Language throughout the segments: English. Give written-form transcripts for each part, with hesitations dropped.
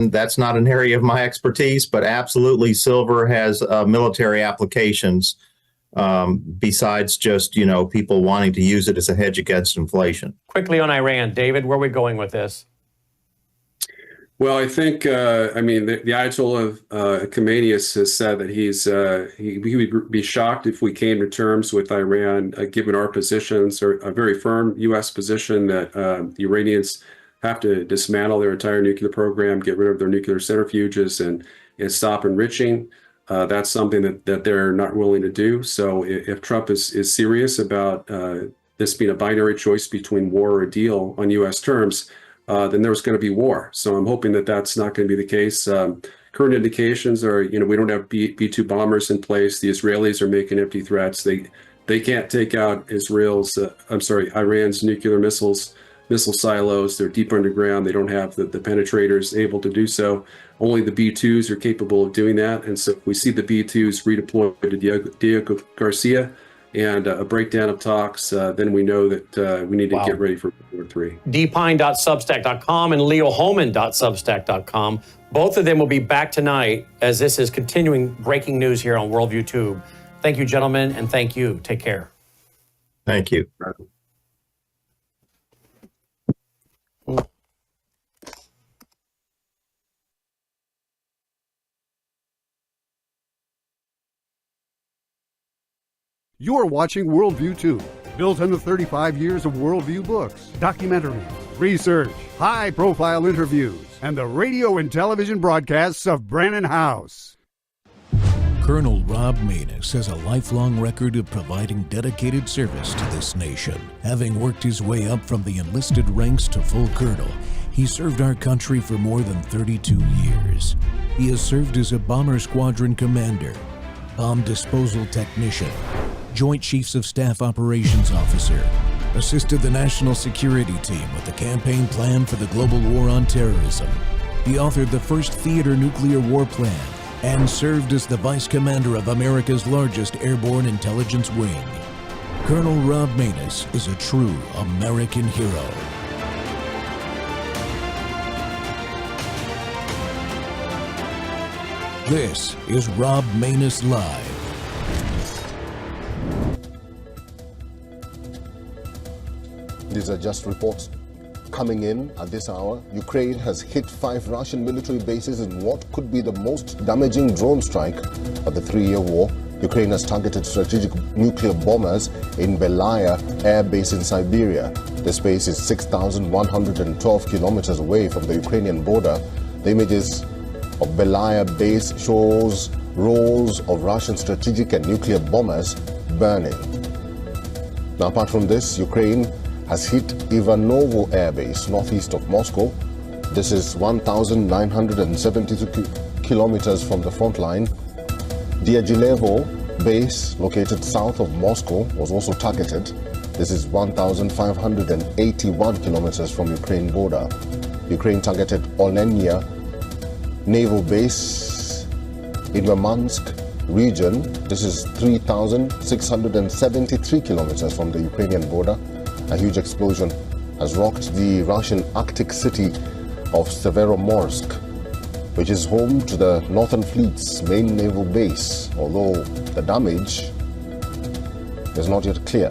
That's not an area of my expertise, but absolutely silver has military applications besides just, people wanting to use it as a hedge against inflation. Quickly on Iran, David, where are we going with this? Well, I think, the Ayatollah Khamenei has said that he would be shocked if we came to terms with Iran, given our positions, or a very firm U.S. position that the Iranians have to dismantle their entire nuclear program, get rid of their nuclear centrifuges, and stop enriching. That's something that they're not willing to do. So if Trump is serious about this being a binary choice between war or a deal on U.S. terms, then there's going to be war. So I'm hoping that that's not going to be the case. Current indications are, we don't have B-2 bombers in place. The Israelis are making empty threats. They can't take out Iran's nuclear missile silos. They're deep underground. They don't have the penetrators able to do so. Only the B-2s are capable of doing that. And so if we see the B-2s redeployed to Diego Garcia and a breakdown of talks, then we know that we need to get ready for World War III. dpine.substack.com and leohoman.substack.com. Both of them will be back tonight as this is continuing breaking news here on Worldview Tube. Thank you, gentlemen, and thank you. Take care. Thank you. You are watching Worldview Tube, built on the 35 years of Worldview books, documentaries, research, high-profile interviews, and the radio and television broadcasts of Brannon House. Colonel Rob Maness has a lifelong record of providing dedicated service to this nation. Having worked his way up from the enlisted ranks to full colonel, he served our country for more than 32 years. He has served as a bomber squadron commander, bomb disposal technician, Joint Chiefs of Staff Operations Officer, assisted the National Security Team with the campaign plan for the global war on terrorism. He authored the first theater nuclear war plan and served as the Vice Commander of America's largest airborne intelligence wing. Colonel Rob Maness is a true American hero. This is Rob Maness Live. These are just reports coming in at this hour. Ukraine has hit 5 Russian military bases in what could be the most damaging drone strike of the 3-year war. Ukraine has targeted strategic nuclear bombers in Belaya Air Base in Siberia. This base is 6,112 kilometers away from the Ukrainian border. The images of Belaya Base shows rolls of Russian strategic and nuclear bombers burning. Now, apart from this, Ukraine has hit Ivanovo Air Base, northeast of Moscow. This is 1,972 kilometers from the front line. Diaghilevo Base, located south of Moscow, was also targeted. This is 1,581 kilometers from Ukraine border. Ukraine targeted Olenia Naval Base in Murmansk region. This is 3,673 kilometers from the Ukrainian border. A huge explosion has rocked the Russian Arctic city of Severomorsk, which is home to the Northern Fleet's main naval base, although the damage is not yet clear.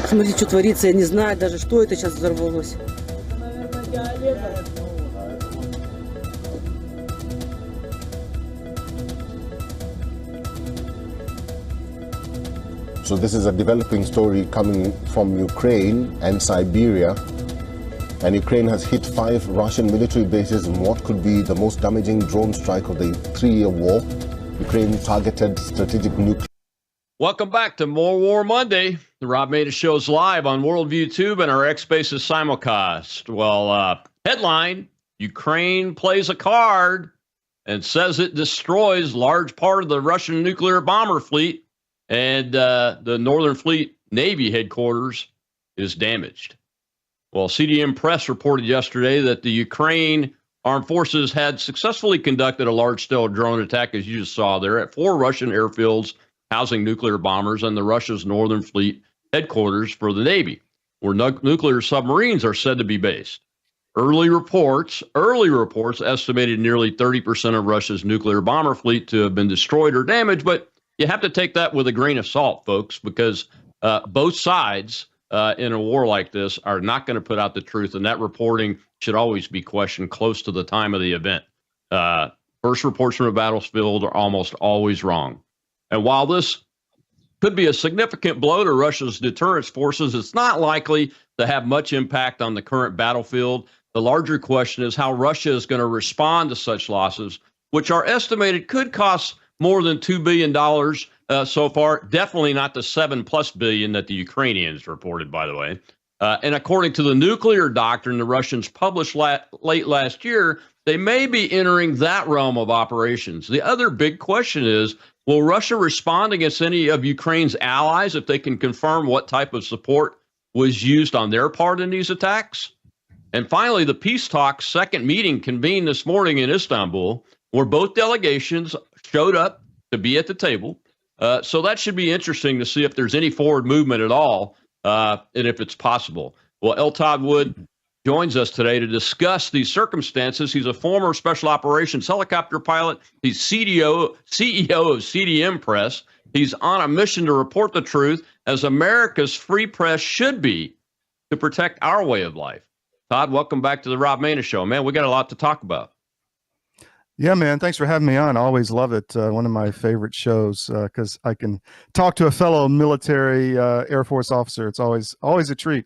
Смотрите, что творится, я не знаю даже, что это сейчас взорвалось. So this is a developing story coming from Ukraine and Siberia. And Ukraine has hit 5 Russian military bases in what could be the most damaging drone strike of the 3-year war. Ukraine targeted strategic nuclear. Welcome back to More War Monday. The Rob Maness Show's live on Worldview Tube and our X Spaces simulcast. Well, headline, Ukraine plays a card and says it destroys large part of the Russian nuclear bomber fleet, and the Northern Fleet Navy headquarters is damaged. Well, CDM Press reported yesterday that the Ukraine armed forces had successfully conducted a large-scale drone attack, as you just saw there, at 4 Russian airfields housing nuclear bombers and the Russia's Northern Fleet headquarters for the Navy, where nuclear submarines are said to be based. Early reports estimated nearly 30% of Russia's nuclear bomber fleet to have been destroyed or damaged, but you have to take that with a grain of salt, folks, because both sides in a war like this are not going to put out the truth, and that reporting should always be questioned close to the time of the event. First reports from a battlefield are almost always wrong. And while this could be a significant blow to Russia's deterrence forces, it's not likely to have much impact on the current battlefield. The larger question is how Russia is going to respond to such losses, which are estimated could cost more than $2 billion so far. Definitely not the $7+ billion that the Ukrainians reported, by the way. And according to the nuclear doctrine the Russians published late last year, they may be entering that realm of operations. The other big question is, will Russia respond against any of Ukraine's allies if they can confirm what type of support was used on their part in these attacks? And finally, the peace talks second meeting convened this morning in Istanbul, where both delegations showed up to be at the table. So that should be interesting to see if there's any forward movement at all, and if it's possible. Well, L. Todd Wood joins us today to discuss these circumstances. He's a former special operations helicopter pilot. He's CEO of CDM Press. He's on a mission to report the truth, as America's free press should be, to protect our way of life. Todd, welcome back to the Rob Maness Show. Man, we got a lot to talk about. Yeah, man. Thanks for having me on. I always love it. One of my favorite shows because I can talk to a fellow military Air Force officer. It's always a treat.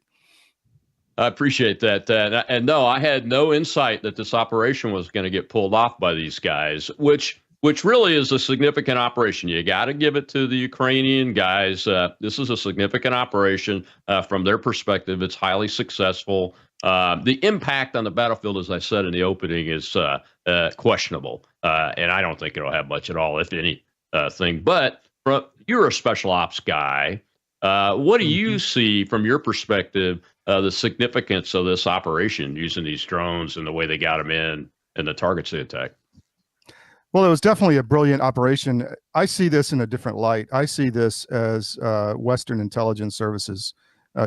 I appreciate that. And no, I had no insight that this operation was going to get pulled off by these guys, which really is a significant operation. You got to give it to the Ukrainian guys. This is a significant operation from their perspective. It's highly successful. The impact on the battlefield, as I said in the opening, is questionable. And I don't think it'll have much at all, if anything. But you're a special ops guy. What do you see from your perspective, the significance of this operation using these drones and the way they got them in and the targets they attacked? Well, it was definitely a brilliant operation. I see this in a different light. I see this as Western intelligence services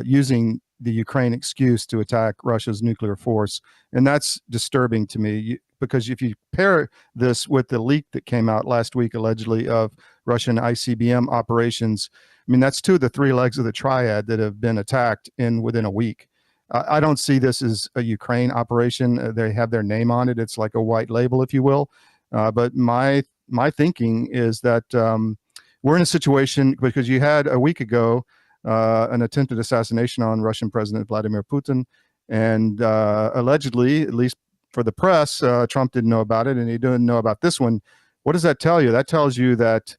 using the Ukraine excuse to attack Russia's nuclear force. And that's disturbing to me because if you pair this with the leak that came out last week, allegedly, of Russian ICBM operations, I mean, that's 2 of the 3 legs of the triad that have been attacked within a week. I don't see this as a Ukraine operation. They have their name on it. It's like a white label, if you will. But my thinking is that we're in a situation because you had a week ago an attempted assassination on Russian President Vladimir Putin, and allegedly, at least for the press, Trump didn't know about it, and he didn't know about this one. What does that tell you? That tells you that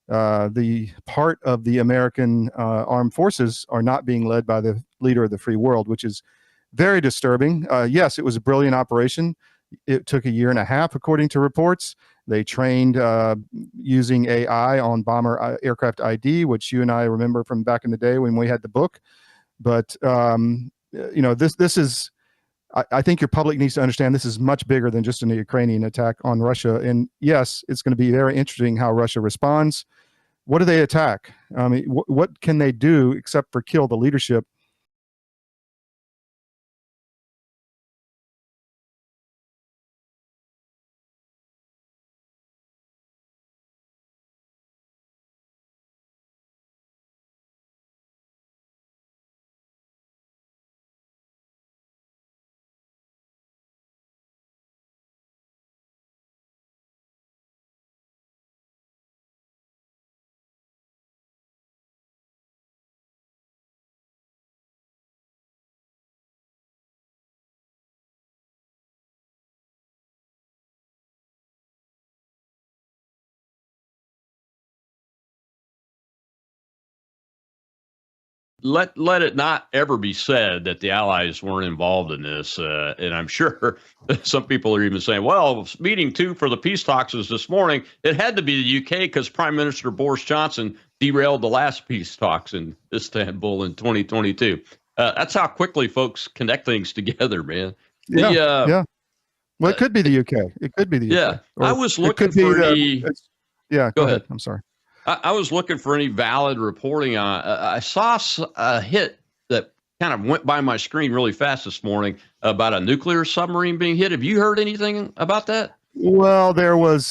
the part of the American armed forces are not being led by the leader of the free world, which is very disturbing. Yes, it was a brilliant operation. It took 1.5 years, according to reports. They trained using AI on bomber aircraft ID, which you and I remember from back in the day when we had the book. But you know, this is. I think your public needs to understand this is much bigger than just an Ukrainian attack on Russia. And yes, it's going to be very interesting how Russia responds. What do they attack? I mean, what can they do except for kill the leadership? Let it not ever be said that the Allies weren't involved in this. And I'm sure some people are even saying, well, meeting 2 for the peace talks was this morning. It had to be the UK because Prime Minister Boris Johnson derailed the last peace talks in Istanbul in 2022. That's how quickly folks connect things together, man. Yeah, yeah. Well, it uh, could be the UK. It could be the yeah, UK. I Or was it looking could be for the. any. Yeah, Go go ahead. ahead. I'm sorry. I was looking for any valid reporting on. I saw a hit that kind of went by my screen really fast this morning about a nuclear submarine being hit. Have you heard anything about that? Well, there was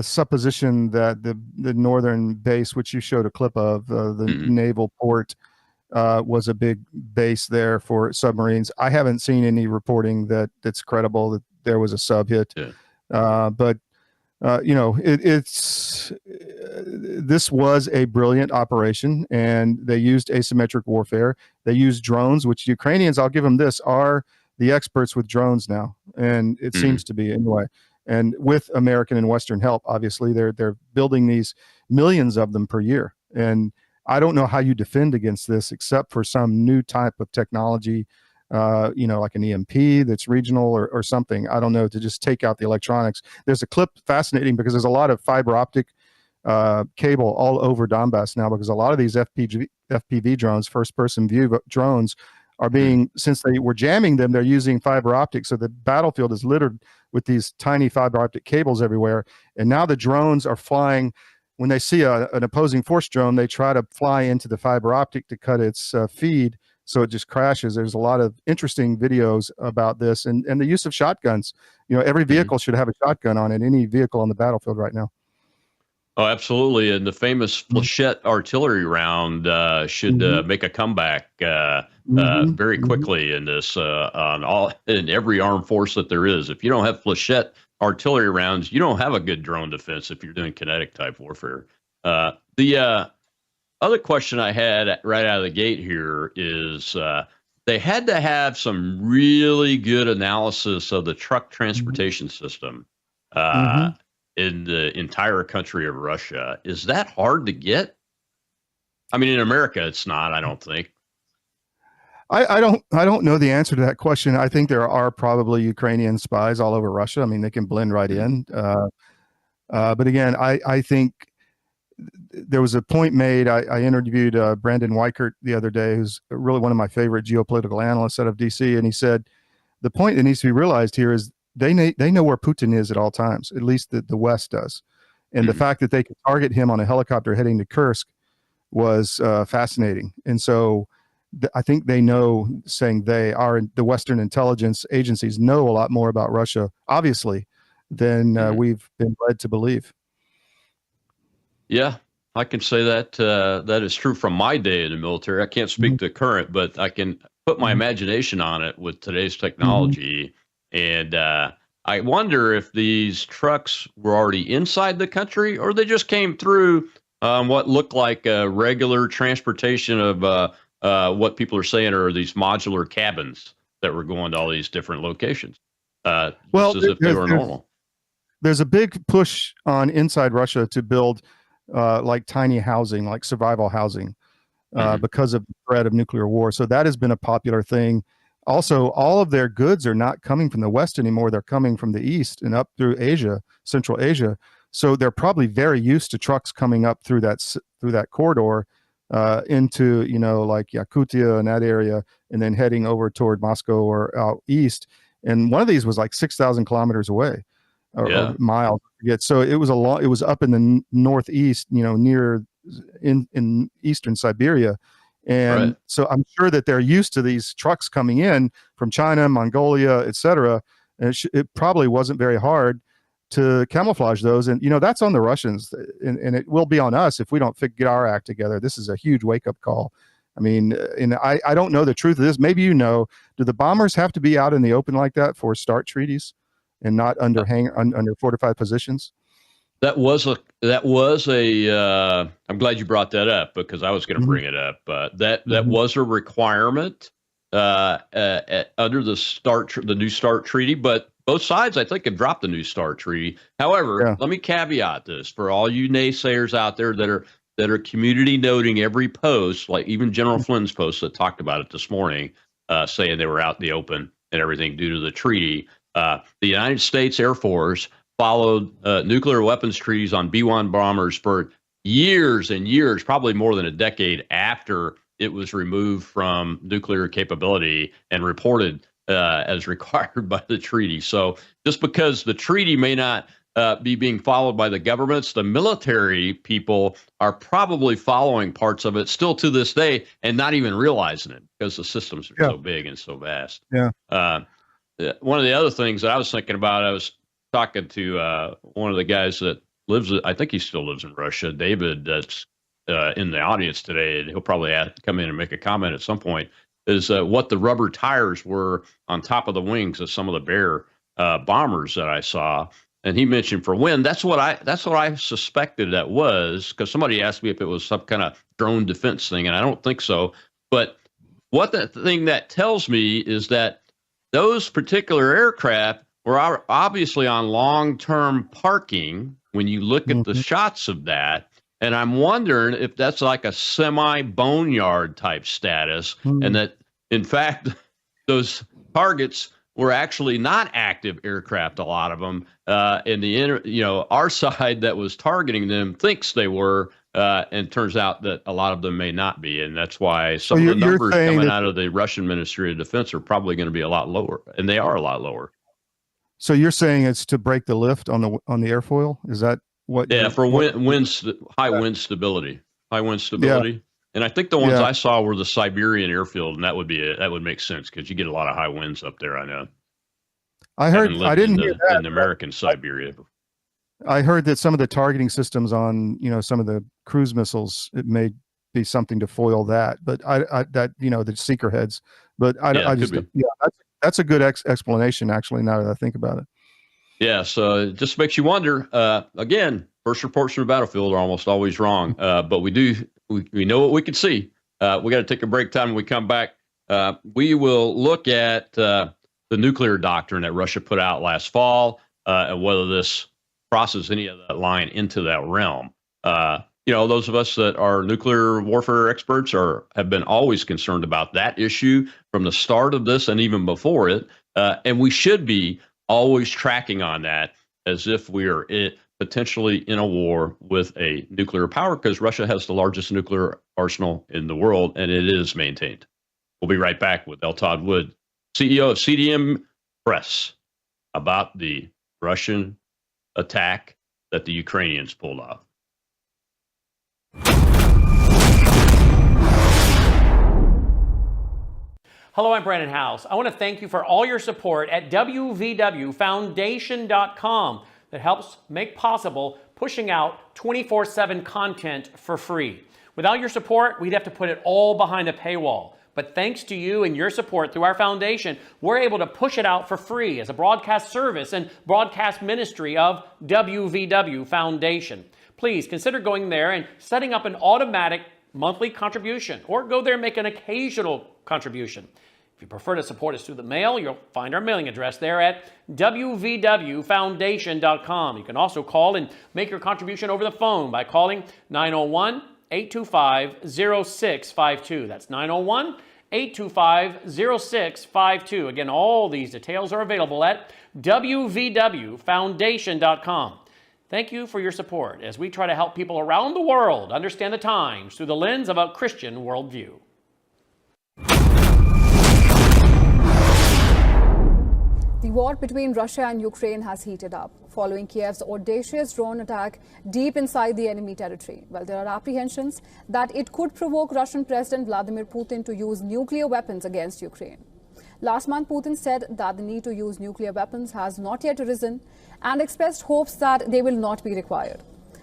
supposition that the northern base, which you showed a clip of, the Mhm. naval port, was a big base there for submarines. I haven't seen any reporting that's credible that there was a sub hit, Yeah. but this was a brilliant operation, and they used asymmetric warfare. They used drones, which Ukrainians, I'll give them this, are the experts with drones now, and it Mhm. seems to be anyway. And with American and Western help, obviously, they're building these millions of them per year. And I don't know how you defend against this except for some new type of technology, like an EMP that's regional or something. I don't know, to just take out the electronics. There's a clip fascinating because there's a lot of fiber optic cable all over Donbass now, because a lot of these FPV drones, first person view drones, are being, since they were jamming them, they're using fiber optics. So the battlefield is littered with these tiny fiber optic cables everywhere. And now the drones are flying. When they see an opposing force drone, they try to fly into the fiber optic to cut its feed, so it just crashes. There's a lot of interesting videos about this, and the use of shotguns. Every vehicle should have a shotgun on it, any vehicle on the battlefield right now. Oh, absolutely. And the famous Flechette artillery round should make a comeback very quickly in this in every armed force that there is. If you don't have Flechette artillery rounds, you don't have a good drone defense if you're doing kinetic type warfare. The other question I had right out of the gate here is they had to have some really good analysis of the truck transportation system in the entire country of Russia. Is that hard to get? I mean, in America, it's not, I don't think. I don't know the answer to that question. I think there are probably Ukrainian spies all over Russia. I mean, they can blend right in. But again, I think there was a point made. I interviewed Brandon Weichert the other day, who's really one of my favorite geopolitical analysts out of DC, and he said the point that needs to be realized here is they know where Putin is at all times. At least the West does, and the fact that they could target him on a helicopter heading to Kursk was fascinating. And so I think they know, saying the Western intelligence agencies know a lot more about Russia, obviously, than we've been led to believe. Yeah, I can say that that is true from my day in the military. I can't speak to current, but I can put my imagination on it with today's technology. And I wonder if these trucks were already inside the country, or they just came through what looked like regular transportation of what people are saying are these modular cabins that were going to all these different locations. Just as if they were normal. There's a big push on inside Russia to build like tiny housing, like survival housing, because of the threat of nuclear war. So that has been a popular thing. Also, all of their goods are not coming from the West anymore. They're coming from the East and up through Asia, Central Asia. So they're probably very used to trucks coming up through that corridor into, like Yakutia and that area, and then heading over toward Moscow or out east. And one of these was like 6,000 kilometers away. Or miles. So it was it was up in the northeast, near in eastern Siberia. And so I'm sure that they're used to these trucks coming in from China, Mongolia, etc. And it probably wasn't very hard to camouflage those. And, that's on the Russians, and it will be on us if we don't get our act together. This is a huge wake up call. I mean, and I don't know the truth of this. Maybe do the bombers have to be out in the open like that for START treaties and not under fortified positions? That was a I'm glad you brought that up, because I was going to bring it up. That was a requirement under the New START treaty, but both sides, I think, have dropped the New START treaty. However, let me caveat this for all you naysayers out there that are community noting every post, like even General Flynn's post that talked about it this morning, saying they were out in the open and everything due to the treaty. The United States Air Force followed nuclear weapons treaties on B-1 bombers for years and years, probably more than a decade after it was removed from nuclear capability and reported as required by the treaty. So just because the treaty may not be being followed by the governments, the military people are probably following parts of it still to this day and not even realizing it because the systems are so big and so vast. Yeah. One of the other things that I was thinking about, I was talking to one of the guys that lives, I think he still lives in Russia, David, that's in the audience today, and he'll probably come in and make a comment at some point, is what the rubber tires were on top of the wings of some of the Bear bombers that I saw. And he mentioned for wind. That's what I suspected that was, because somebody asked me if it was some kind of drone defense thing, and I don't think so. But what the thing that tells me is that those particular aircraft were obviously on long-term parking when you look at the shots of that. And I'm wondering if that's like a semi-boneyard type status, and that, in fact, those targets were actually not active aircraft, a lot of them. And our side that was targeting them thinks they were, and turns out that a lot of them may not be. And that's why some of the numbers coming out of the Russian Ministry of Defense are probably going to be a lot lower, and they are a lot lower. So you're saying it's to break the lift on the airfoil? Is that what? Yeah, for high wind stability. Yeah. And I think the ones I saw were the Siberian airfield, and that would make sense because you get a lot of high winds up there. I know. I didn't hear that in the American Siberia. I heard that some of the targeting systems on some of the cruise missiles, it may be something to foil that. But the seeker heads. But that's a good explanation actually. Now that I think about it. Yeah, so it just makes you wonder. Again, first reports from the battlefield are almost always wrong, but we know what we can see. We got to take a break time. When we come back, we will look at the nuclear doctrine that Russia put out last fall, and whether this crosses any of that line into that realm. Those of us that are nuclear warfare experts have been always concerned about that issue from the start of this and even before it, and we should be always tracking on that as if we are potentially in a war with a nuclear power, because Russia has the largest nuclear arsenal in the world, and it is maintained. We'll be right back with L. Todd Wood, CEO of CDM Press, about the Russian attack that the Ukrainians pulled off. Hello, I'm Brandon House. I want to thank you for all your support at wvwfoundation.com that helps make possible pushing out 24/7 content for free. Without your support, we'd have to put it all behind a paywall. But thanks to you and your support through our foundation, we're able to push it out for free as a broadcast service and broadcast ministry of WVW Foundation. Please consider going there and setting up an automatic monthly contribution, or go there and make an occasional contribution. If you prefer to support us through the mail, you'll find our mailing address there at wvwfoundation.com. You can also call and make your contribution over the phone by calling 901-825-0652. That's 901-825-0652. Again, all these details are available at wvwfoundation.com. Thank you for your support as we try to help people around the world understand the times through the lens of a Christian worldview. The war between Russia and Ukraine has heated up following Kiev's audacious drone attack deep inside the enemy territory. Well, there are apprehensions that it could provoke Russian President Vladimir Putin to use nuclear weapons against Ukraine. Last month, Putin said that the need to use nuclear weapons has not yet arisen and expressed hopes that they will not be required.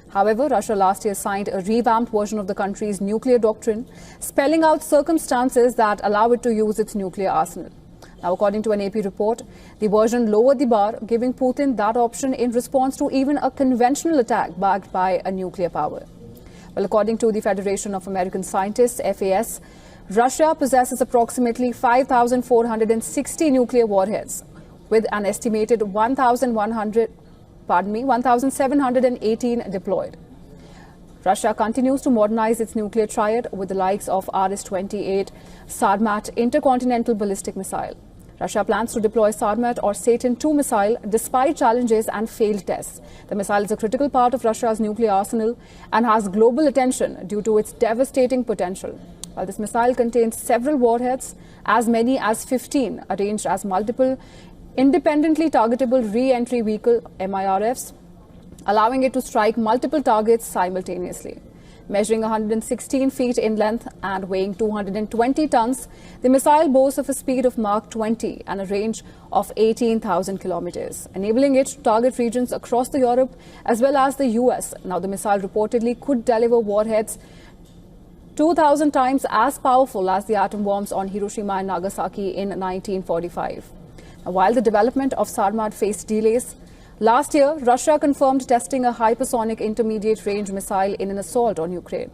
However, Russia last year signed a revamped version of the country's nuclear doctrine, spelling out circumstances that allow it to use its nuclear arsenal. Now, according to an AP report, the version lowered the bar, giving Putin that option in response to even a conventional attack backed by a nuclear power. Well, according to the Federation of American Scientists, FAS, Russia possesses approximately 5,460 nuclear warheads, with an estimated 1,718 deployed. Russia continues to modernize its nuclear triad with the likes of RS-28 Sarmat intercontinental ballistic missile. Russia plans to deploy Sarmat or Satan-II missile despite challenges and failed tests. The missile is a critical part of Russia's nuclear arsenal and has global attention due to its devastating potential. While this missile contains several warheads, as many as 15 arranged as multiple independently targetable re-entry vehicle MIRFs, allowing it to strike multiple targets simultaneously. Measuring 116 feet in length and weighing 220 tons, the missile boasts of a speed of Mach 20 and a range of 18,000 kilometers, enabling it to target regions across the Europe as well as the US. Now, the missile reportedly could deliver warheads 2,000 times as powerful as the atom bombs on Hiroshima and Nagasaki in 1945. Now, while the development of Sarmat faced delays, last year, Russia confirmed testing a hypersonic intermediate-range missile in an assault on Ukraine.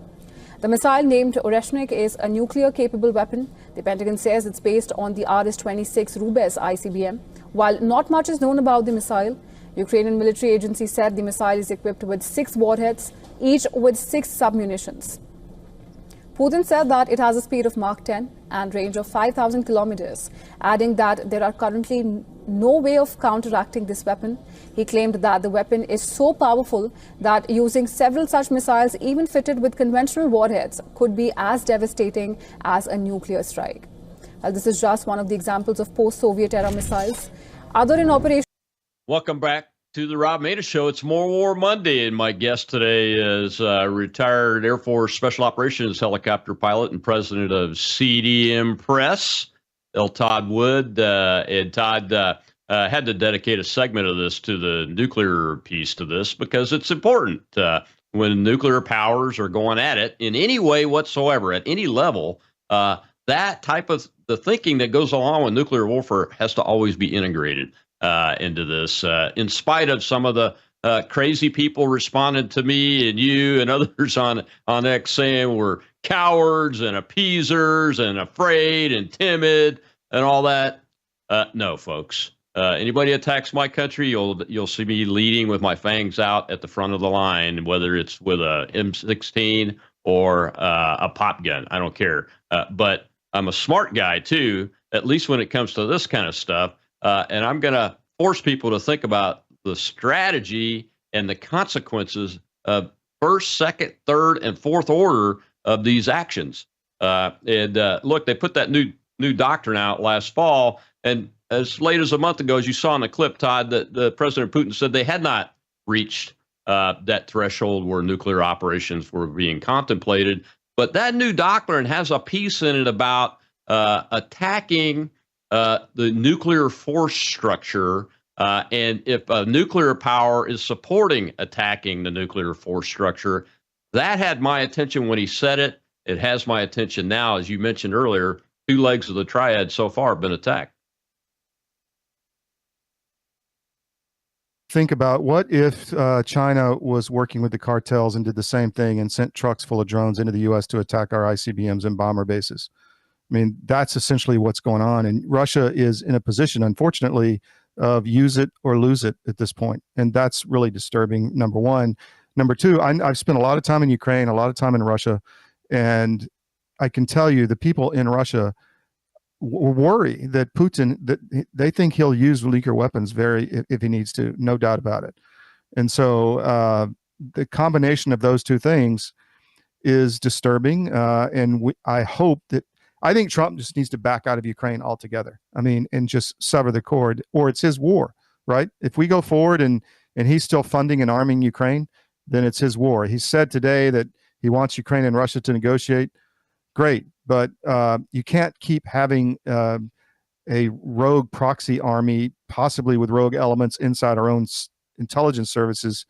The missile, named Oreshnik, is a nuclear-capable weapon. The Pentagon says it's based on the RS-26 Rubez ICBM. While not much is known about the missile, Ukrainian military agency said the missile is equipped with 6 warheads, each with 6 submunitions. Putin said that it has a speed of Mach 10 and range of 5,000 kilometers, adding that there are currently no way of counteracting this weapon. He claimed that the weapon is so powerful that using several such missiles, even fitted with conventional warheads, could be as devastating as a nuclear strike. Well, this is just one of the examples of post-Soviet era missiles. Other in operation. Welcome back to the Rob Maness Show. It's More War Monday, and my guest today is retired Air Force Special Operations helicopter pilot and president of CDM Press, Todd Wood. And Todd had to dedicate a segment of this to the nuclear piece to this because it's important. When nuclear powers are going at it in any way whatsoever, at any level, that type of the thinking that goes along with nuclear warfare has to always be integrated into this, in spite of some of the crazy people responded to me and you and others on X saying we're cowards and appeasers and afraid and timid and all that. No, folks. Anybody attacks my country, you'll see me leading with my fangs out at the front of the line, whether it's with a M16 or a pop gun. I don't care. But I'm a smart guy too, at least when it comes to this kind of stuff. And I'm going to force people to think about the strategy and the consequences of first, second, third, and fourth order of these actions. Look, they put that new doctrine out last fall, and as late as a month ago, as you saw in the clip, Todd, that the President Putin said they had not reached that threshold where nuclear operations were being contemplated. But that new doctrine has a piece in it about attacking the nuclear force structure, and if a nuclear power is supporting attacking the nuclear force structure. That had my attention when he said it. It has my attention now. As you mentioned earlier, 2 legs of the triad so far have been attacked. Think about what if China was working with the cartels and did the same thing and sent trucks full of drones into the U.S. to attack our ICBMs and bomber bases. I mean, that's essentially what's going on. And Russia is in a position, unfortunately, of use it or lose it at this point. And that's really disturbing, number one. Number two, I've spent a lot of time in Ukraine, a lot of time in Russia. And I can tell you the people in Russia worry that Putin, that they think he'll use nuclear weapons if he needs to, no doubt about it. And so the combination of those two things is disturbing. And I think Trump just needs to back out of Ukraine altogether. I mean, and just sever the cord, or it's his war, right? If we go forward and he's still funding and arming Ukraine, then it's his war. He said today that he wants Ukraine and Russia to negotiate. Great, but you can't keep having a rogue proxy army, possibly with rogue elements inside our own intelligence services,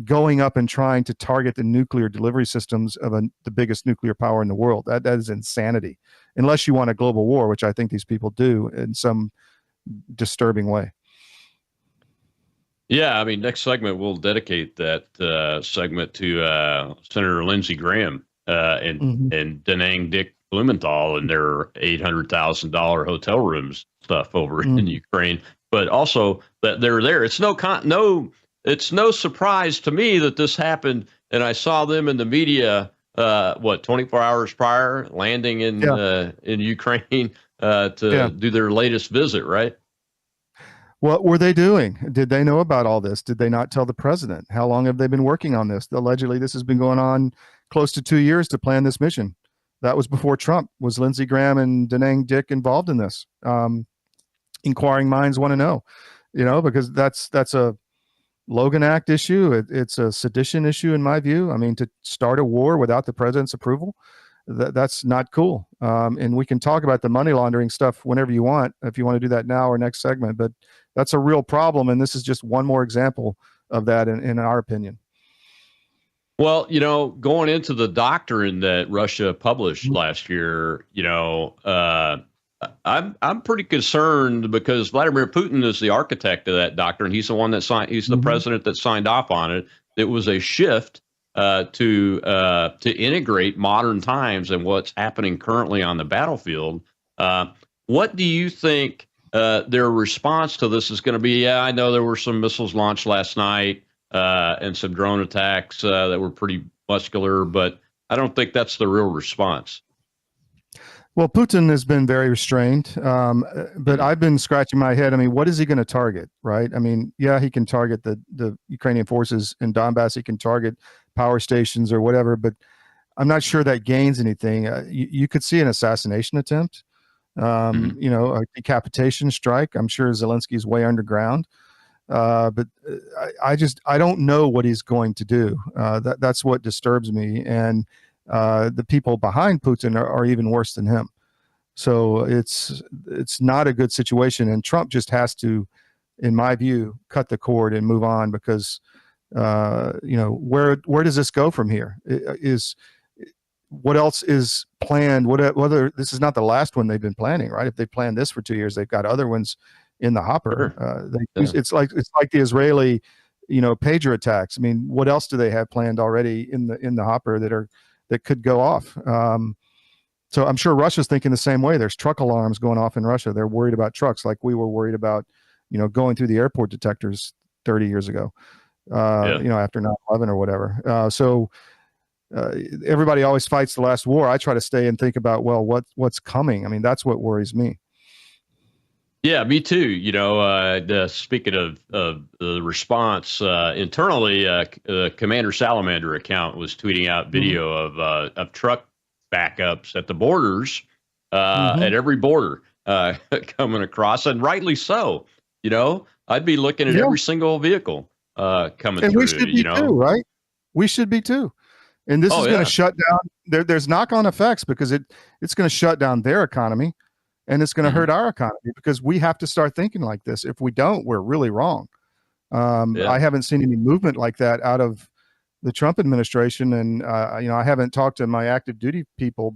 going up and trying to target the nuclear delivery systems of the biggest nuclear power in the world. That is insanity, unless you want a global war, which I think these people do in some disturbing way. Yeah, I mean, next segment, we'll dedicate that segment to Senator Lindsey Graham and Da Nang Dick Blumenthal and their $800,000 hotel rooms stuff over in Ukraine, but also that they're there. It's it's no surprise to me that this happened, and I saw them in the media 24 hours prior, landing in Ukraine to do their latest visit, right? What were they doing? Did they know about all this? Did they not tell the president? How long have they been working on this? Allegedly, this has been going on close to 2 years to plan this mission. That was before Trump. Was Lindsey Graham and Da Nang Dick involved in this? Inquiring minds want to know, because that's a Logan Act issue. It's a sedition issue, in my view. I mean, to start a war without the president's approval, that's not cool. And we can talk about the money laundering stuff whenever you want, if you want to do that now or next segment. But that's a real problem, and this is just one more example of that, in our opinion. Well, going into the doctrine that Russia published last year, I'm pretty concerned because Vladimir Putin is the architect of that doctrine. He's the one that signed. He's the president that signed off on it. It was a shift to integrate modern times and what's happening currently on the battlefield. What do you think their response to this is going to be? Yeah, I know there were some missiles launched last night and some drone attacks that were pretty muscular, but I don't think that's the real response. Well, Putin has been very restrained, but I've been scratching my head. I mean, what is he going to target, right? I mean, yeah, he can target the Ukrainian forces in Donbass. He can target power stations or whatever, but I'm not sure that gains anything. You could see an assassination attempt, a decapitation strike. I'm sure Zelensky's way underground, but I don't know what he's going to do. That's what disturbs me. And the people behind Putin are even worse than him. So it's not a good situation. And Trump just has to, in my view, cut the cord and move on because, where does this go from here? What else is planned? Whether this is not the last one they've been planning, right? If they planned this for 2 years, they've got other ones in the hopper. It's like the Israeli, pager attacks. I mean, what else do they have planned already in the hopper that could go off? So I'm sure Russia's thinking the same way. There's truck alarms going off in Russia. They're worried about trucks like we were worried about, going through the airport detectors 30 years ago, after 9/11 or whatever. So everybody always fights the last war. I try to stay and think about, well, what's coming? I mean, that's what worries me. Yeah, me too. Speaking of the response internally, Commander Salamander account was tweeting out video of truck backups at the borders, at every border coming across, and rightly so. I'd be looking at every single vehicle coming and through. We should be too, right? We should be too. And this is going to shut down. There's knock-on effects because it's going to shut down their economy. And it's going to hurt our economy because we have to start thinking like this. If we don't, we're really wrong. I haven't seen any movement like that out of the Trump administration. And, I haven't talked to my active duty people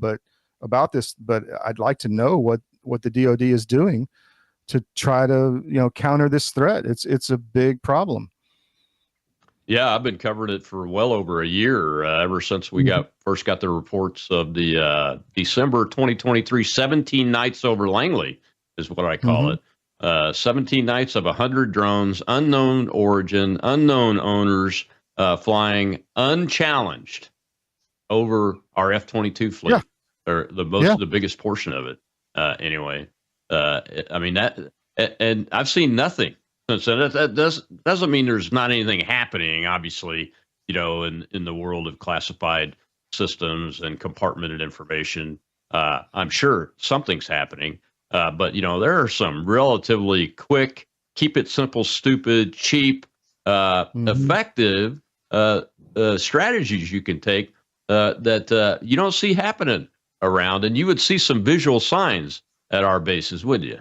about this, but I'd like to know what the DOD is doing to try to, counter this threat. It's a big problem. Yeah, I've been covering it for well over a year, ever since we first got the reports of the December 2023 17 nights over Langley is what I call it. 17 nights of 100 drones, unknown origin, unknown owners, flying unchallenged over our F-22 fleet, or the biggest portion of it. Anyway, I mean that, and I've seen nothing. So that doesn't mean there's not anything happening, obviously, in the world of classified systems and compartmented information. I'm sure something's happening, but, there are some relatively quick, keep it simple, stupid, cheap, effective strategies you can take that you don't see happening around. And you would see some visual signs at our bases, wouldn't you?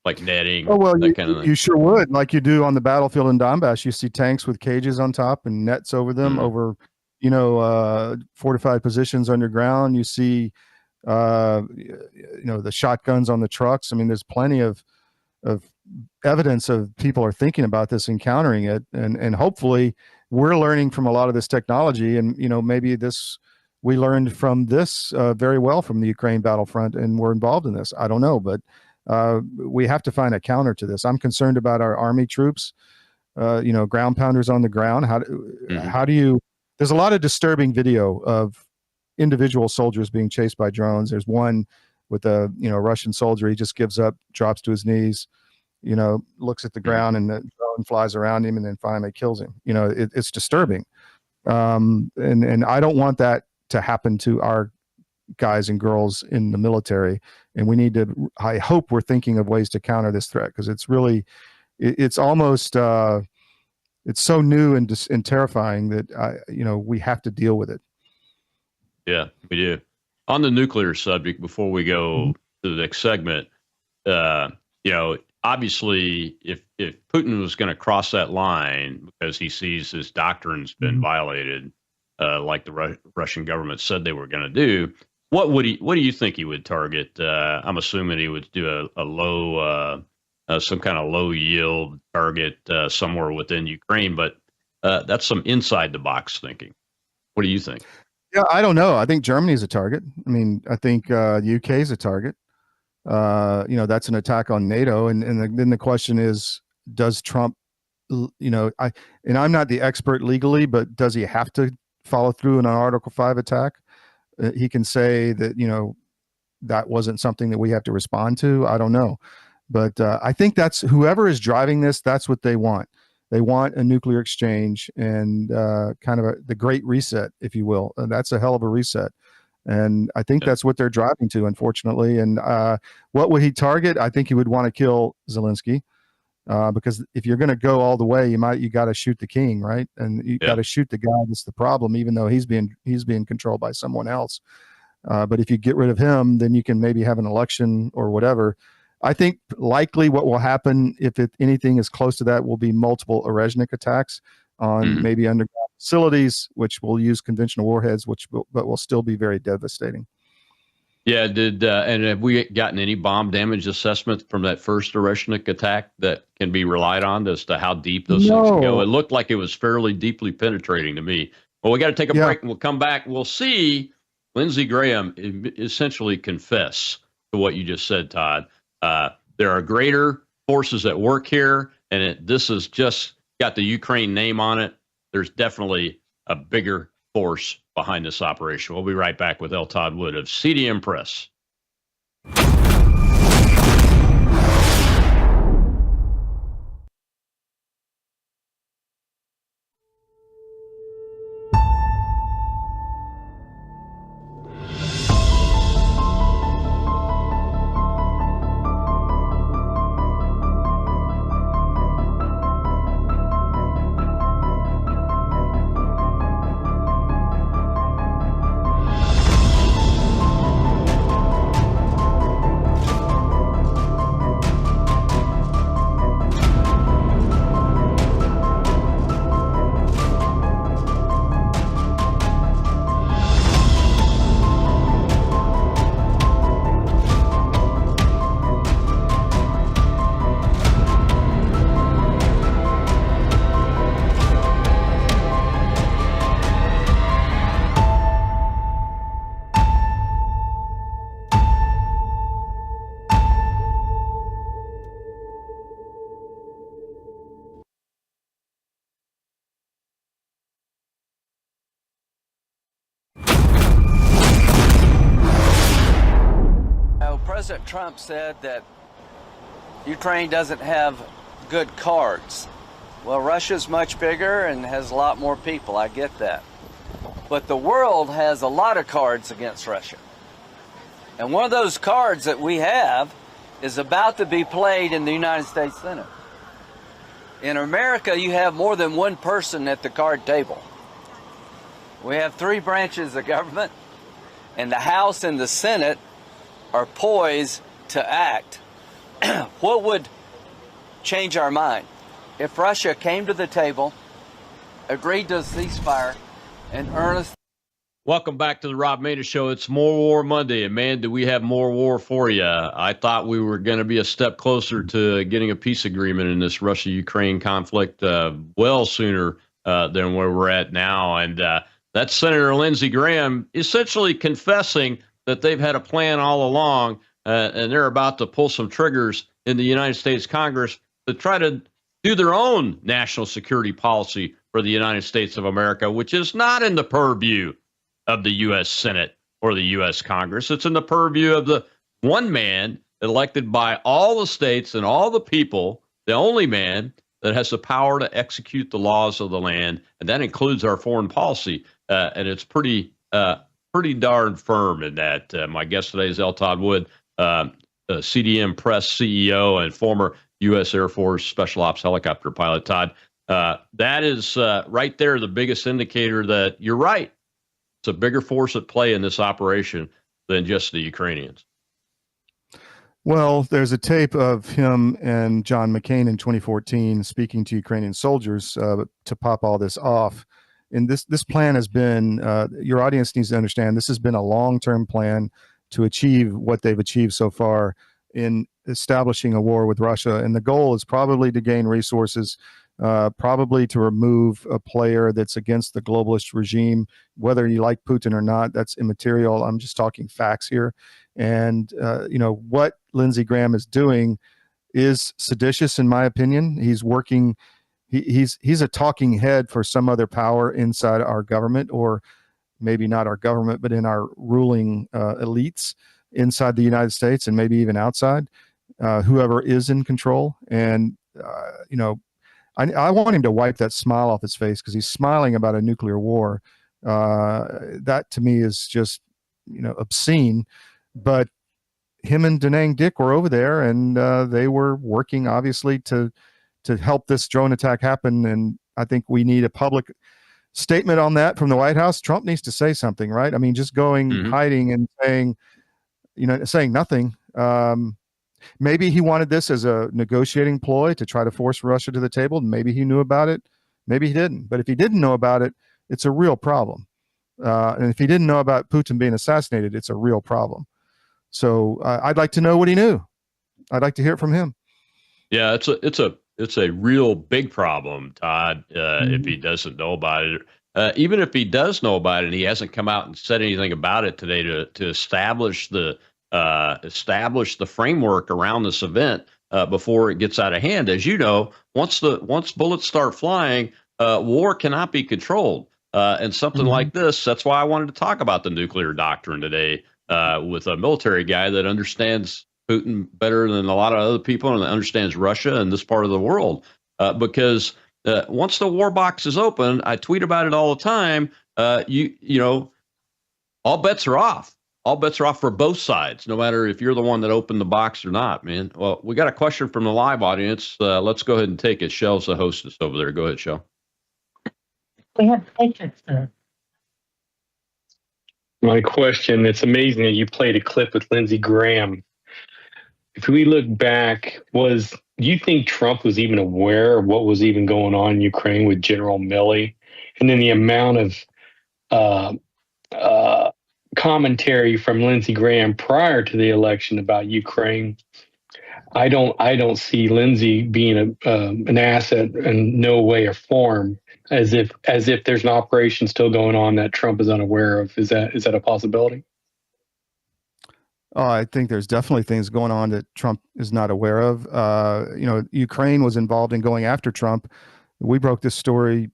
Like netting. Oh, well, that kind of thing. You sure would. Like you do on the battlefield in Donbass, you see tanks with cages on top and nets over them, over, fortified positions underground. You see, the shotguns on the trucks. I mean, there's plenty of evidence of people are thinking about this and countering it. And hopefully we're learning from a lot of this technology. And, maybe we learned from this very well from the Ukraine battlefront and we're involved in this. I don't know, but we have to find a counter to this. I'm concerned about our Army troops, ground pounders on the ground. How do you, there's a lot of disturbing video of individual soldiers being chased by drones. There's one with a, Russian soldier. He just gives up, drops to his knees, looks at the ground and the drone flies around him and then finally kills him. It's disturbing. And I don't want that to happen to our guys and girls in the military. And we need to, I hope we're thinking of ways to counter this threat, because it's really, it's almost, it's so new and terrifying that, we have to deal with it. Yeah, we do. On the nuclear subject, before we go to the next segment, obviously, if Putin was going to cross that line because he sees his doctrine's been violated, like the Russian government said they were going to do, what do you think he would target? I'm assuming he would do a low, some kind of low yield target somewhere within Ukraine, but that's some inside the box thinking. What do you think? Yeah, I don't know. I think Germany is a target. I mean, I think the UK is a target. That's an attack on NATO. And then the question is, does Trump, I'm not the expert legally, but does he have to follow through on an Article 5 attack? He can say that, that wasn't something that we have to respond to. I don't know. But I think that's whoever is driving this, that's what they want. They want a nuclear exchange and kind of the great reset, if you will. And that's a hell of a reset. And I think that's what they're driving to, unfortunately. And what would he target? I think he would want to kill Zelensky, because if you're going to go all the way, you got to shoot the king, right? And you got to shoot the guy that's the problem, even though he's being controlled by someone else. But if you get rid of him, then you can maybe have an election or whatever. I think likely what will happen, if anything is close to that, will be multiple Orezhnik attacks on maybe underground facilities, which will use conventional warheads, but will still be very devastating. Yeah, and have we gotten any bomb damage assessment from that first Orezhnik attack that can be relied on as to how deep those things can go? It looked like it was fairly deeply penetrating to me. Well, we got to take a break, and we'll come back. We'll see Lindsey Graham essentially confess to what you just said, Todd. There are greater forces at work here, and this has just got the Ukraine name on it. There's definitely a bigger force behind this operation. We'll be right back with L. Todd Wood of CDM Press. President Trump said that Ukraine doesn't have good cards. Well, Russia's much bigger and has a lot more people. I get that. But the world has a lot of cards against Russia. And one of those cards that we have is about to be played in the United States Senate. In America, you have more than one person at the card table. We have three branches of government, and the House and the Senate are poised to act. What would change our mind if Russia came to the table, agreed to a ceasefire, and earnest? Welcome back to the Rob Maness Show. It's More War Monday, and man, do we have more war for you. I thought we were going to be a step closer to getting a peace agreement in this Russia-Ukraine conflict well sooner than where we're at now. And that's Senator Lindsey Graham essentially confessing that they've had a plan all along, and they're about to pull some triggers in the United States Congress to try to do their own national security policy for the United States of America, which is not in the purview of the U.S. Senate or the U.S. Congress. It's in the purview of the one man elected by all the states and all the people, the only man that has the power to execute the laws of the land, and that includes our foreign policy. And it's pretty pretty darn firm in that. My guest today is L. Todd Wood, CDM Press CEO and former U.S. Air Force Special Ops helicopter pilot. Todd, that is right there the biggest indicator that you're right. It's a bigger force at play in this operation than just the Ukrainians. Well, there's a tape of him and John McCain in 2014 speaking to Ukrainian soldiers to pop all this off. And this plan has been, your audience needs to understand, this has been a long-term plan to achieve what they've achieved so far in establishing a war with Russia. And the goal is probably to gain resources, probably to remove a player that's against the globalist regime. Whether you like Putin or not, that's immaterial. I'm just talking facts here. And, what Lindsey Graham is doing is seditious, in my opinion. He's working, he's a talking head for some other power inside our government, or maybe not our government, but in our ruling elites inside the United States and maybe even outside, whoever is in control. And, I want him to wipe that smile off his face, because he's smiling about a nuclear war. That to me is just, obscene. But him and Da Nang Dick were over there, and they were working obviously to help this drone attack happen. And I think we need a public statement on that from the White House. Trump needs to say something, right? I mean, just going hiding and saying nothing. Maybe he wanted this as a negotiating ploy to try to force Russia to the table. Maybe he knew about it. Maybe he didn't. But if he didn't know about it, it's a real problem. And if he didn't know about Putin being assassinated, it's a real problem. So I'd like to know what he knew. I'd like to hear it from him. Yeah, it's a real big problem, Todd. If he doesn't know about it, even if he does know about it, and he hasn't come out and said anything about it today to establish the framework around this event before it gets out of hand. As you know, once bullets start flying, war cannot be controlled. And something like this, that's why I wanted to talk about the nuclear doctrine today with a military guy that understands Putin better than a lot of other people and understands Russia and this part of the world. Because once the war box is open, I tweet about it all the time. All bets are off. All bets are off for both sides, no matter if you're the one that opened the box or not, man. Well, we got a question from the live audience. Let's go ahead and take it. Shell's the hostess over there. Go ahead, Shell. We have patience, sir. My question, it's amazing that you played a clip with Lindsey Graham. If we look back, do you think Trump was even aware of what was even going on in Ukraine with General Milley? And then the amount of commentary from Lindsey Graham prior to the election about Ukraine. I don't see Lindsey being an asset in no way or form, as if there's an operation still going on that Trump is unaware of. Is that a possibility? Oh, I think there's definitely things going on that Trump is not aware of. Ukraine was involved in going after Trump. We broke this story,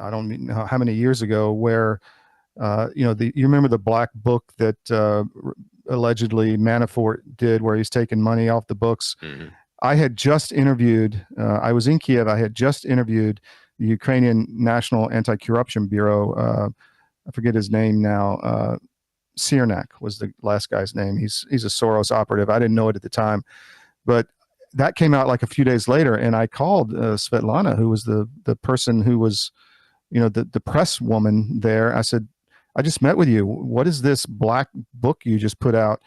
I don't know how many years ago, where you remember the black book that allegedly Manafort did, where he's taking money off the books. I had just interviewed, I was in Kiev, I had just interviewed the Ukrainian National Anti-Corruption Bureau. I forget his name now. Ciernak was the last guy's name. He's a Soros operative. I didn't know it at the time, but that came out like a few days later. And I called Svetlana, who was the person who was, the press woman there. I said, I just met with you. What is this black book you just put out?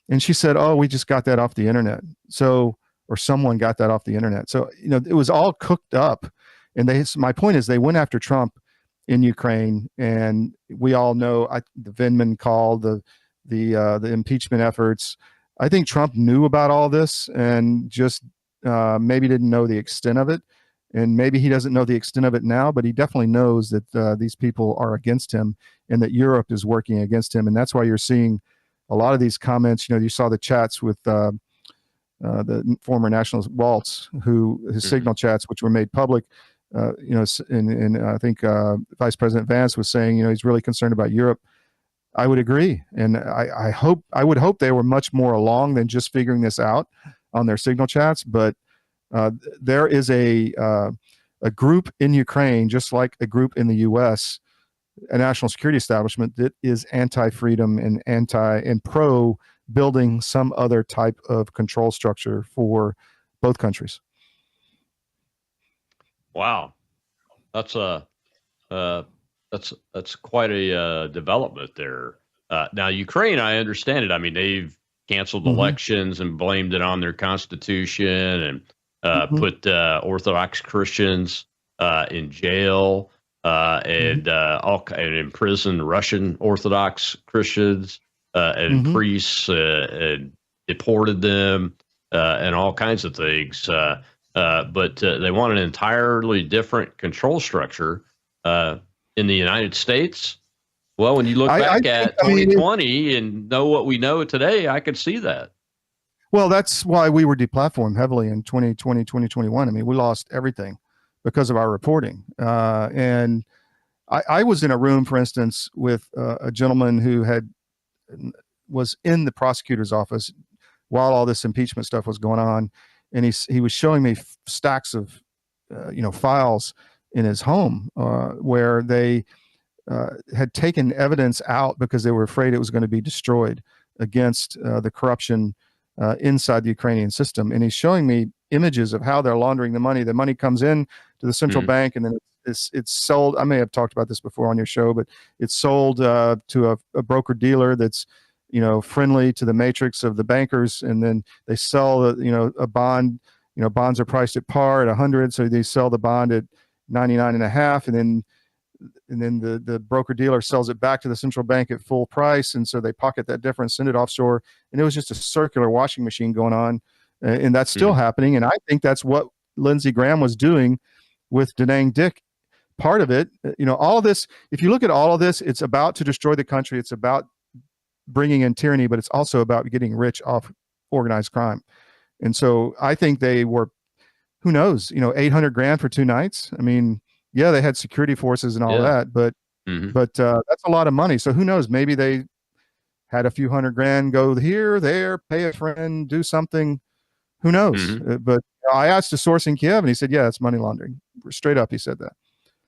And she said, oh, we just got that off the internet. Or someone got that off the internet. So, it was all cooked up. And my point is, they went after Trump in Ukraine, and we all know the Vindman call, the impeachment efforts. I think Trump knew about all this and just maybe didn't know the extent of it. And maybe he doesn't know the extent of it now, but he definitely knows that these people are against him and that Europe is working against him. And that's why you're seeing a lot of these comments. You saw the chats with the former nationalist Waltz, his signal chats, which were made public. And I think Vice President Vance was saying, he's really concerned about Europe. I would agree. And I would hope they were much more along than just figuring this out on their signal chats. But there is a group in Ukraine, just like a group in the U.S., a national security establishment that is anti-freedom and pro building some other type of control structure for both countries. Wow, that's that's quite a development there. Now Ukraine, I understand it. I mean, they've canceled elections and blamed it on their constitution and put Orthodox Christians in jail and imprisoned Russian Orthodox Christians and priests and deported them and all kinds of things. But they want an entirely different control structure in the United States. Well, when you look back at 2020 and know what we know today, I could see that. Well, that's why we were deplatformed heavily in 2020, 2021. I mean, we lost everything because of our reporting. And I was in a room, for instance, with a gentleman who was in the prosecutor's office while all this impeachment stuff was going on. And he was showing me stacks of, files in his home where they had taken evidence out because they were afraid it was going to be destroyed against the corruption inside the Ukrainian system. And he's showing me images of how they're laundering the money. The money comes in to the central bank, and then it's sold. I may have talked about this before on your show, but it's sold to a broker dealer that's friendly to the matrix of the bankers, and then they sell a bond. Bonds are priced at par at 100, so they sell the bond at 99.5, and then the broker dealer sells it back to the central bank at full price, and so they pocket that difference, send it offshore, and it was just a circular washing machine going on, and that's still happening. And I think that's what Lindsey Graham was doing with Da Nang Dick. Part of it, all of this. If you look at all of this, it's about to destroy the country. It's about bringing in tyranny, but it's also about getting rich off organized crime. And so I think they were, who knows, $800,000 for 2 nights. I mean, yeah, they had security forces and all that, but that's a lot of money. So who knows? Maybe they had a few $100,000 go here, there, pay a friend, do something. Who knows? But I asked a source in Kiev, and he said, "Yeah, it's money laundering." Straight up, he said that.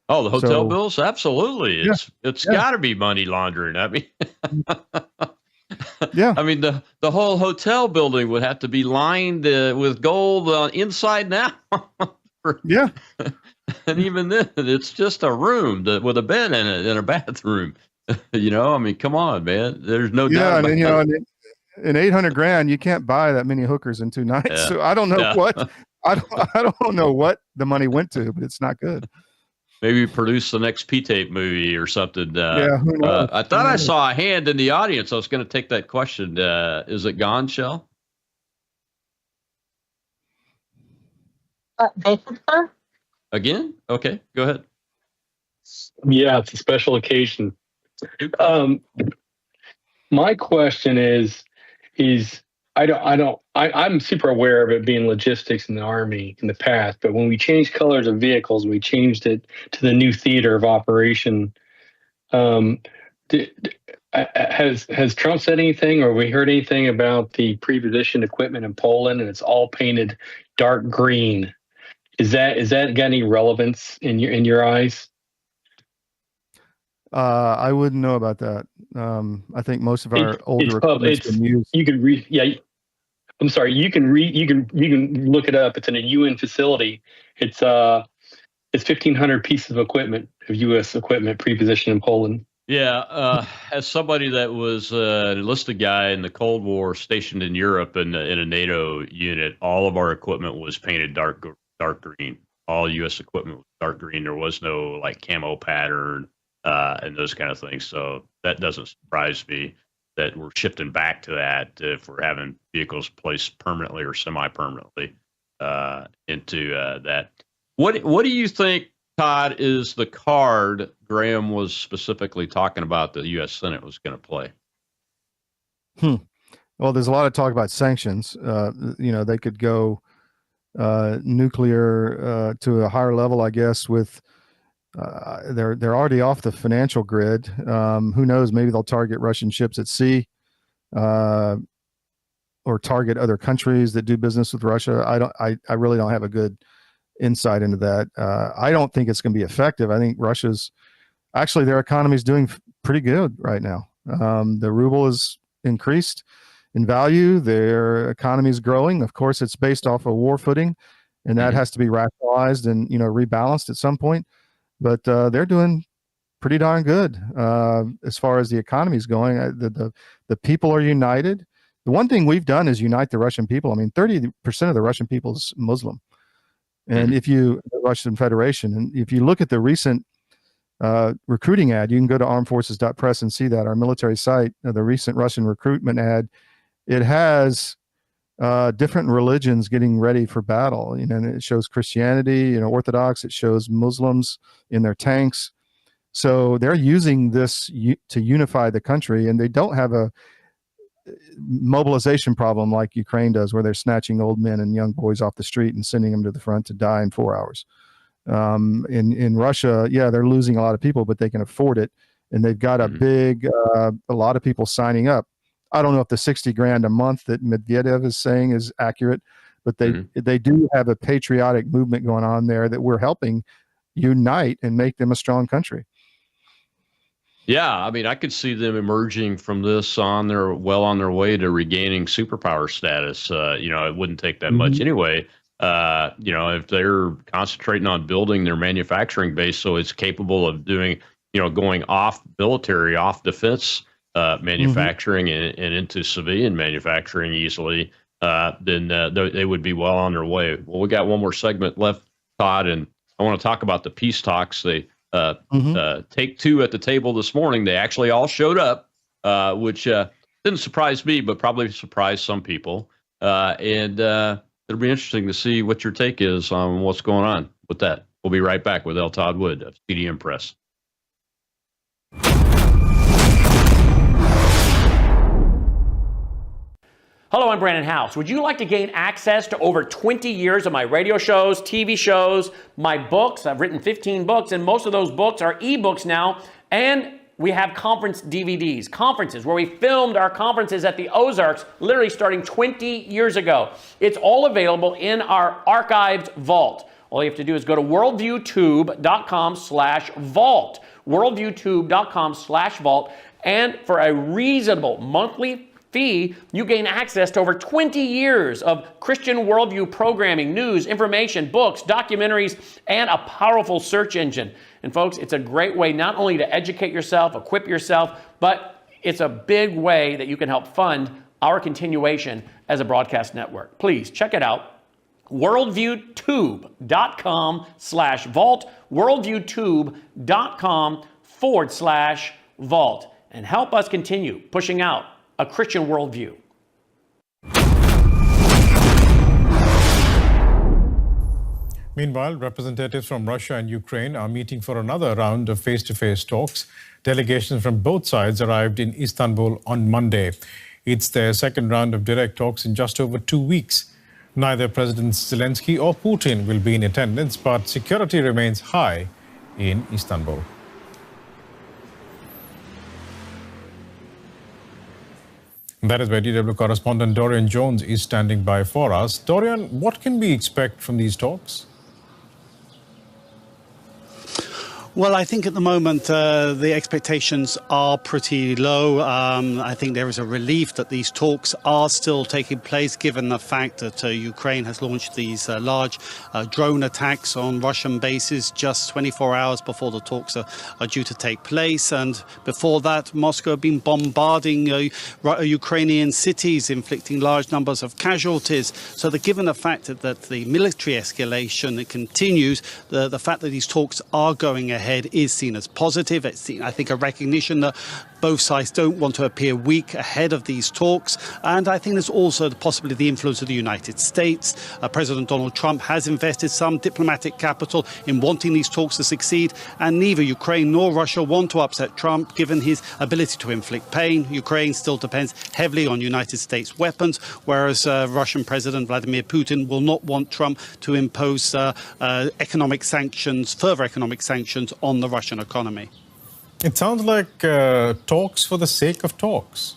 Oh, the hotel bills? Absolutely. It's got to be money laundering. I mean, yeah. I mean, the whole hotel building would have to be lined with gold inside and out. Yeah. And even then, it's just a room with a bed in it and a bathroom. I mean, come on, man. There's no doubt. Yeah, and in $800,000, you can't buy that many hookers in 2 nights. Yeah. So I don't know what I don't know what the money went to, but it's not good. Maybe produce the next P-tape movie or something. Who knows? I thought I saw a hand in the audience. I was going to take that question. Is it gone, Shell? Sir? Again? Okay, go ahead. Yeah, it's a special occasion. My question is I'm super aware of it being logistics in the Army in the past, but when we changed colors of vehicles, we changed it to the new theater of operation. Has Trump said anything, or we heard anything about the pre-positioned equipment in Poland, and it's all painted dark green? Is that got any relevance in your eyes? I wouldn't know about that. I think most of our older equipment's been used. You can read. Yeah, I'm sorry. You can read. You can look it up. It's in a UN facility. It's 1,500 pieces of equipment, of U.S. equipment, pre-positioned in Poland. Yeah, as somebody that was an enlisted guy in the Cold War, stationed in Europe in a NATO unit, all of our equipment was painted dark green. All U.S. equipment was dark green. There was no like camo pattern and those kind of things. So that doesn't surprise me that we're shifting back to that if we're having vehicles placed permanently or semi-permanently into that. What do you think, Todd, is the card Graham was specifically talking about the U.S. Senate was going to play? Well, there's a lot of talk about sanctions. They could go nuclear to a higher level, I guess, with they're already off the financial grid. Who knows? Maybe they'll target Russian ships at sea, or target other countries that do business with Russia. I really don't have a good insight into that. I don't think it's going to be effective. I think Russia's actually their economy is doing pretty good right now. The ruble is increased in value. Their economy is growing. Of course, it's based off a war footing, and that has to be rationalized and rebalanced at some point. But they're doing pretty darn good as far as the economy is going. The people are united. The one thing we've done is unite the Russian people. I mean, 30% of the Russian people is Muslim, and the Russian Federation, and if you look at the recent recruiting ad, you can go to armedforces.press and see that, our military site, the recent Russian recruitment ad. It has different religions getting ready for battle. And it shows Christianity, Orthodox. It shows Muslims in their tanks. So they're using this to unify the country, and they don't have a mobilization problem like Ukraine does, where they're snatching old men and young boys off the street and sending them to the front to die in 4 hours. In Russia, they're losing a lot of people, but they can afford it, and they've got a lot of people signing up. I don't know if the $60,000 a month that Medvedev is saying is accurate, but they do have a patriotic movement going on there that we're helping unite and make them a strong country. Yeah, I mean, I could see them emerging from this on their way to regaining superpower status. It wouldn't take that much anyway. If they're concentrating on building their manufacturing base so it's capable of doing, going off military, off defense manufacturing and into civilian manufacturing easily, then they would be well on their way. Well, we got one more segment left, Todd, and I want to talk about the peace talks. They take two at the table this morning. They actually all showed up, which didn't surprise me, but probably surprised some people. And it'll be interesting to see what your take is on what's going on with that. We'll be right back with L. Todd Wood of CDM Press. Hello, I'm Brandon House. Would you like to gain access to over 20 years of my radio shows, TV shows, my books? I've written 15 books, and most of those books are ebooks now. And we have conference DVDs, conferences where we filmed our conferences at the Ozarks, literally starting 20 years ago. It's all available in our archived vault. All you have to do is go to worldviewtube.com/vault, worldviewtube.com/vault, and for a reasonable monthly fee, you gain access to over 20 years of Christian worldview programming, news, information, books, documentaries, and a powerful search engine. And folks, it's a great way not only to educate yourself, equip yourself, but it's a big way that you can help fund our continuation as a broadcast network. Please check it out. worldviewtube.com/vault, worldviewtube.com/vault, and help us continue pushing out a Christian worldview. Meanwhile, representatives from Russia and Ukraine are meeting for another round of face-to-face talks. Delegations from both sides arrived in Istanbul on Monday. It's their second round of direct talks in just over 2 weeks. Neither President Zelensky or Putin will be in attendance, but security remains high in Istanbul. That is where DW correspondent Dorian Jones is standing by for us. Dorian, what can we expect from these talks? Well, I think at the moment the expectations are pretty low. I think there is a relief that these talks are still taking place, given the fact that Ukraine has launched these large drone attacks on Russian bases just 24 hours before the talks are due to take place. And before that, Moscow had been bombarding Ukrainian cities, inflicting large numbers of casualties. So given the fact that the military escalation continues, the fact that these talks are going ahead is seen as positive. It's seen, I think, a recognition that both sides don't want to appear weak ahead of these talks. And I think there's also possibly the influence of the United States. President Donald Trump has invested some diplomatic capital in wanting these talks to succeed. And neither Ukraine nor Russia want to upset Trump, given his ability to inflict pain. Ukraine still depends heavily on United States weapons, whereas Russian President Vladimir Putin will not want Trump to impose further economic sanctions on the Russian economy. It sounds like talks for the sake of talks.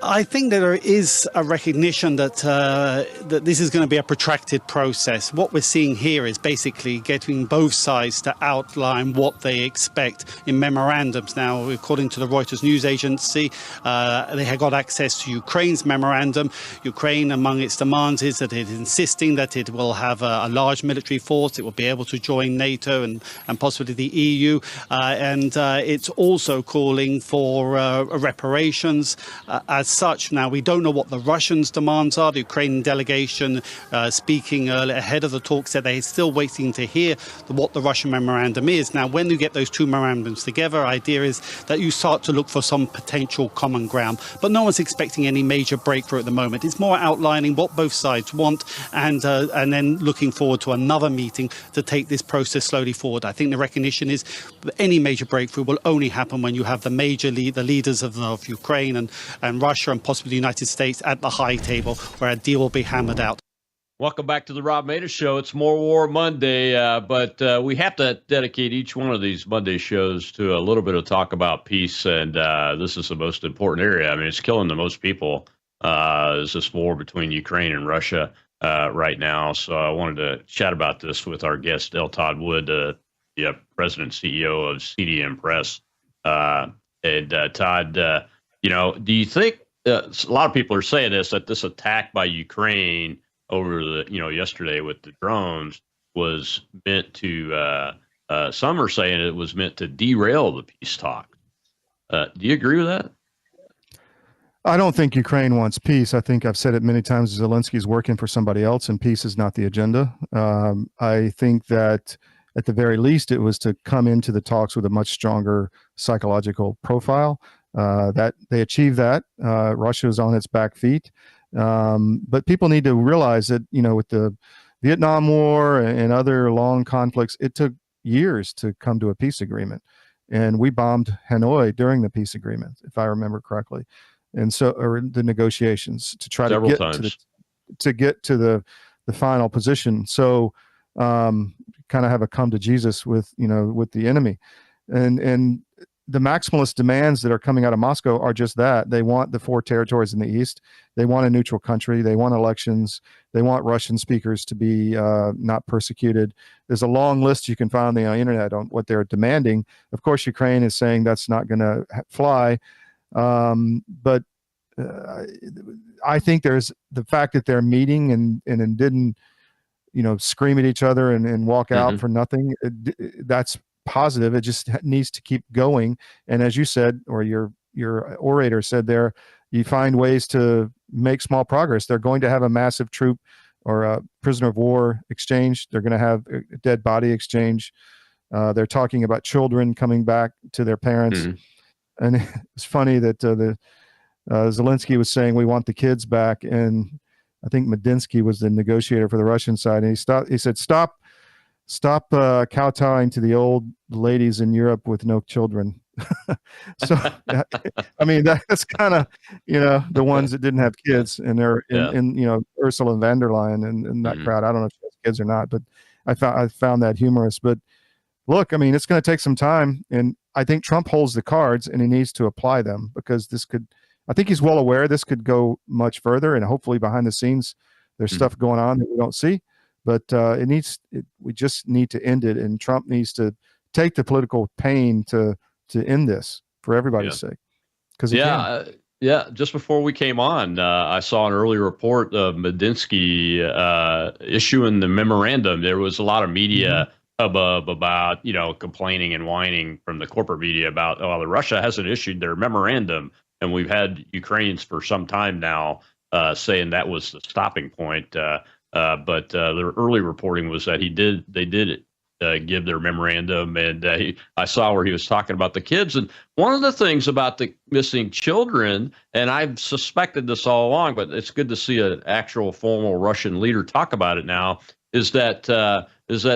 I think that there is a recognition that that this is going to be a protracted process. What we're seeing here is basically getting both sides to outline what they expect in memorandums. Now, according to the Reuters news agency, they have got access to Ukraine's memorandum. Ukraine, among its demands, is that it is insisting that it will have a large military force. It will be able to join NATO and possibly the EU. And it's also calling for reparations as such. Now, we don't know what the Russians' demands are. The Ukrainian delegation speaking ahead of the talk said they're still waiting to hear what the Russian memorandum is. Now, when you get those two memorandums together, idea is that you start to look for some potential common ground. But no one's expecting any major breakthrough at the moment. It's more outlining what both sides want and then looking forward to another meeting to take this process slowly forward. I think the recognition is that any major breakthrough will only happen when you have the leaders of Ukraine and Russia and possibly the United States at the high table where a deal will be hammered out. Welcome back to the Rob Maness Show. It's More War Monday, but we have to dedicate each one of these Monday shows to a little bit of talk about peace, and this is the most important area. I mean, it's killing the most people, is this war between Ukraine and Russia right now. So I wanted to chat about this with our guest, L. Todd Wood, the president and CEO of CDM Press. Todd, do you think a lot of people are saying that this attack by Ukraine over yesterday with the drones was meant to, some are saying it was meant to derail the peace talk. Do you agree with that? I don't think Ukraine wants peace. I think I've said it many times. Zelensky's working for somebody else, and peace is not the agenda. I think that at the very least, it was to come into the talks with a much stronger psychological profile. That they achieved that. Russia is on its back feet. But people need to realize that, with the Vietnam War and other long conflicts, it took years to come to a peace agreement. And we bombed Hanoi during the peace agreement, if I remember correctly. And so, or the negotiations to try Several to get to the final position. So, kind of have a come to Jesus with the enemy, and the maximalist demands that are coming out of Moscow are just that. They want the 4 territories in the east. They want a neutral country. They want elections. They want Russian speakers to be not persecuted. There's a long list you can find on the internet on what they're demanding. Of course, Ukraine is saying that's not going to fly. But I think there's the fact that they're meeting and didn't, scream at each other and walk out for nothing. That's positive. It just needs to keep going. And as you said, or your orator said there, you find ways to make small progress. They're going to have a massive troop or a prisoner of war exchange. They're going to have a dead body exchange. They're talking about children coming back to their parents. And it's funny that Zelensky was saying, we want the kids back. And I think Medinsky was the negotiator for the Russian side. And he said, stop kowtowing to the old ladies in Europe with no children. So, I mean, that's kind of, the ones that didn't have kids, and they're in Ursula von der Leyen and that crowd. I don't know if she has kids or not, but I found that humorous. But look, I mean, it's going to take some time, and I think Trump holds the cards, and he needs to apply them, because I think he's well aware this could go much further, and hopefully behind the scenes there's stuff going on that we don't see. But we just need to end it, and Trump needs to take the political pain to end this for everybody's sake. Because just before we came on, I saw an early report of Medinsky issuing the memorandum. There was a lot of media hubbub about complaining and whining from the corporate media about Russia hasn't issued their memorandum, and we've had Ukrainians for some time now saying that was the stopping point. But the early reporting was that they did give their memorandum, and I saw where he was talking about the kids. And one of the things about the missing children, and I've suspected this all along, but it's good to see an actual formal Russian leader talk about it now, is that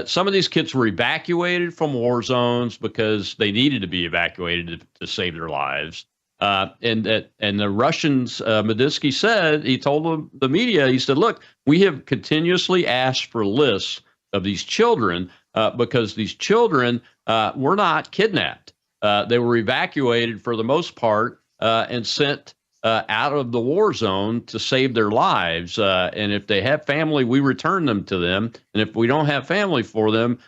some of these kids were evacuated from war zones because they needed to be evacuated to save their lives. And the Russians, Medinsky said, he told the media, he said, look, we have continuously asked for lists of these children because these children were not kidnapped. They were evacuated for the most part and sent out of the war zone to save their lives. And if they have family, we return them to them. And if we don't have family for them,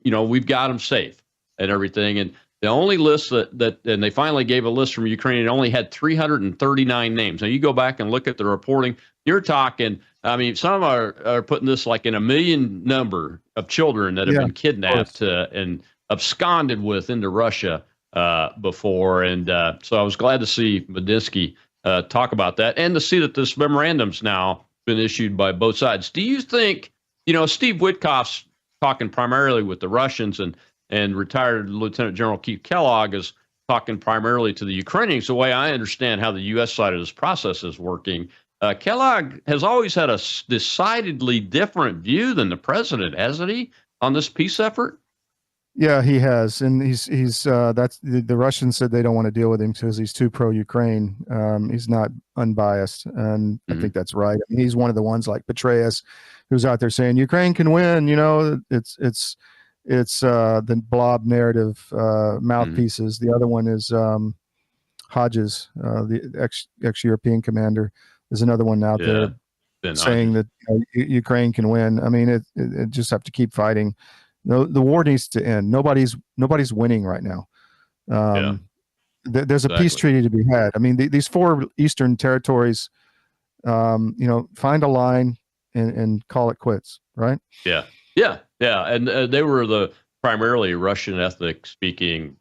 we've got them safe and everything. And the only list and they finally gave a list from Ukraine, it only had 339 names. Now you go back and look at the reporting, you're talking, I mean, some are putting this like in a million number of children that have been kidnapped and absconded with into Russia before. And so I was glad to see Medinsky talk about that and to see that this memorandum's now been issued by both sides. Do you think, Steve Witkoff's talking primarily with the Russians and retired Lieutenant General Keith Kellogg is talking primarily to the Ukrainians. The way I understand how the U.S. side of this process is working, Kellogg has always had a decidedly different view than the president, hasn't he, on this peace effort? Yeah, he has, and he's that's the Russians said they don't want to deal with him because he's too pro-Ukraine. He's not unbiased, and I think that's right. I mean, he's one of the ones like Petraeus, who's out there saying Ukraine can win. It's the blob narrative mouthpieces. The other one is Hodges, the ex-European commander, is another one out there saying that Ukraine can win. I mean, it just have to keep fighting. No, the war needs to end. Nobody's winning right now. There's a peace treaty to be had. I mean, these four Eastern territories, find a line and call it quits, right? Yeah. And they were the primarily Russian ethnic speaking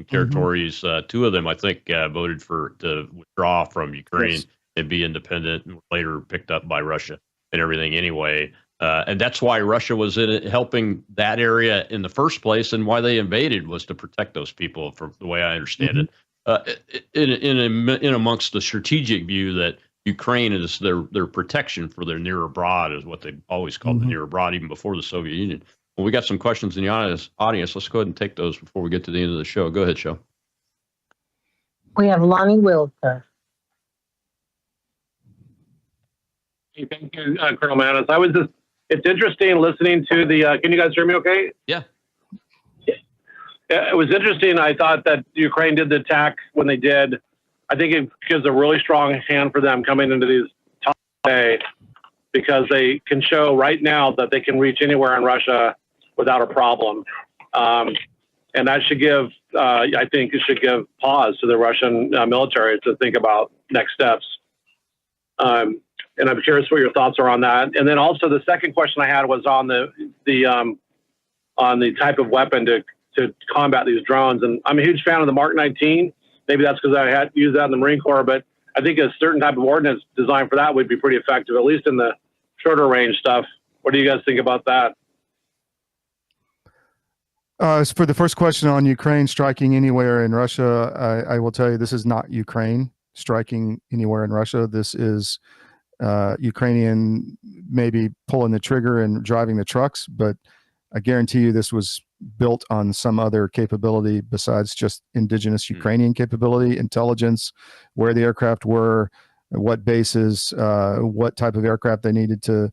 territories. Two of them, I think, voted to withdraw from Ukraine and be independent, and later picked up by Russia and everything anyway. And that's why Russia was in it, helping that area in the first place, and why they invaded was to protect those people, from the way I understand it. In amongst the strategic view that Ukraine is their protection for their near abroad, is what they always called the near abroad, even before the Soviet Union. Well, we got some questions in the audience. Let's go ahead and take those before we get to the end of the show. Go ahead, Show. We have Lonnie Wilker. Hey, thank you, Colonel Maness. It's interesting listening to the, can you guys hear me okay? Yeah. It was interesting. I thought that Ukraine did the attack when they did. I think it gives a really strong hand for them coming into these top day, because they can show right now that they can reach anywhere in Russia without a problem. And that should give, I think it should give pause to the Russian military to think about next steps. And I'm curious what your thoughts are on that. And then also the second question I had was on the type of weapon to combat these drones. And I'm a huge fan of the Mark 19. Maybe that's because I had used that in the Marine Corps, but I think a certain type of ordnance designed for that would be pretty effective, at least in the shorter range stuff. What do you guys think about that? As for the first question on Ukraine striking anywhere in Russia, I will tell you this is not Ukraine striking anywhere in Russia. This is Ukrainian maybe pulling the trigger and driving the trucks, but I guarantee you this was built on some other capability besides just indigenous Ukrainian capability, intelligence, where the aircraft were, what bases, what type of aircraft they needed to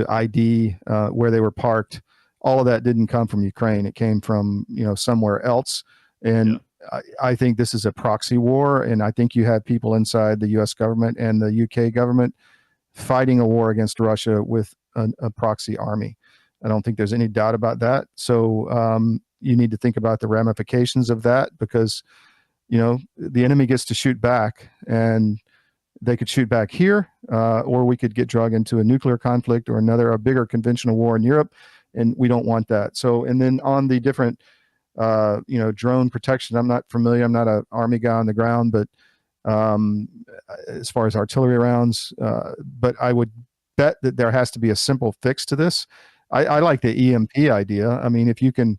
ID, where they were parked. All of that didn't come from Ukraine. It came from, somewhere else. And I think this is a proxy war. And I think you have people inside the US government and the UK government fighting a war against Russia with a proxy army. I don't think there's any doubt about that. So you need to think about the ramifications of that, because, the enemy gets to shoot back, and they could shoot back here, or we could get dragged into a nuclear conflict or a bigger conventional war in Europe. And we don't want that. So, and then on the different, drone protection, I'm not familiar. I'm not an Army guy on the ground, but as far as artillery rounds, but I would bet that there has to be a simple fix to this. I like the EMP idea. I mean, if you can